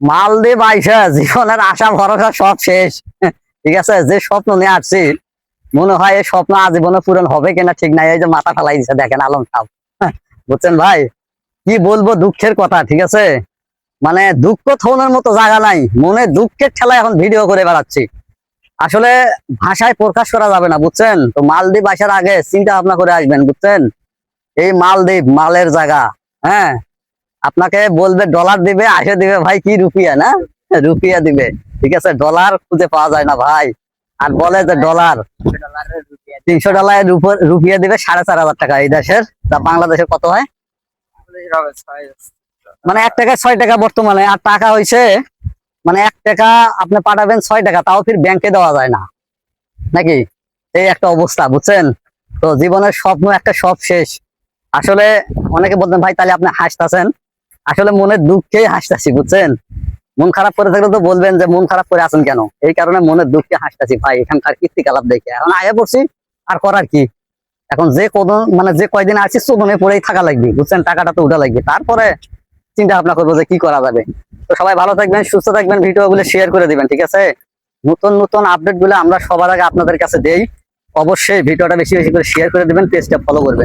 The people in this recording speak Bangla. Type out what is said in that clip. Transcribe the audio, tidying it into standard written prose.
মালদ্বীপ আইসা জীবনের আশা ভরসা সব শেষ। ঠিক আছে, যে স্বপ্ন নিয়ে আসছি মনে হয় এই স্বপ্ন আজীবনে পূরণ হবে কিনা ঠিক নাই। এই যে মাথা ফেলাই দিচ্ছে দেখেন আলম সাহেব, বুঝছেন ভাই? কি বলবো, দুঃখের কথা। ঠিক আছে, মানে দুঃখ থোনের মতো জায়গা নাই, মনে দুঃখের ঠেলায় এখন ভিডিও করে বেড়াচ্ছি। আসলে ভাষায় প্রকাশ করা যাবে না, বুঝছেন? তো মালদ্বীপ আসার আগে চিন্তা ভাবনা করে আসবেন, বুঝছেন? এই মালদ্বীপ মালের জায়গা। হ্যাঁ, আপনাকে বলবে ডলার দিবে, আসে দিবে ভাই কি রুপিয়া, না রুপিয়া দিবে। ঠিক আছে, ডলার খুঁজে পাওয়া যায় না ভাই। আর বলে যে ডলার, $300 রুপিয়া দিবে 4,500 টাকা। এই দেশের তা বাংলাদেশের কত হয়? মানে 1 টাকায় 6 টাকা বর্তমানে। আর টাকা হইছে মানে 1 টাকা আপনি পাঠাবেন 6 টাকা, তাও ফির ব্যাংকে দেওয়া যায় না, নাকি? এই একটা অবস্থা, বুঝছেন? তো জীবনের স্বপ্ন একটা সব শেষ। আসলে অনেকে বলতেন ভাই তাহলে আপনি হাসতেছেন, আসলে মনের দুঃখেই হাসতেছি, বুঝছেন? মন খারাপ করে থাকলে তো বলবেন যে মন খারাপ করে আছেন কেন। এই কারণে মনের দুঃখে হাসতেছি ভাই, এখানকার কীর্তিকলাপ দেখে। এখন আয়া পড়ছি, আর করার কি? এখন যে কদিন মানে যে কয়দিন আছি চোদনে পড়েই থাকা লাগবে, বুঝছেন? টাকাটা তো উঠা লাগবে, তারপরে চিন্তা ভাবনা করবো যে কি করা যাবে। তো সবাই ভালো থাকবেন, সুস্থ থাকবেন, ভিডিও গুলো শেয়ার করে দিবেন। ঠিক আছে, নতুন নতুন আপডেট গুলো আমরা সবার আগে আপনাদের কাছে দেই। অবশ্যই ভিডিওটা বেশি বেশি করে শেয়ার করে দিবেন, পেজটা ফলো করবেন।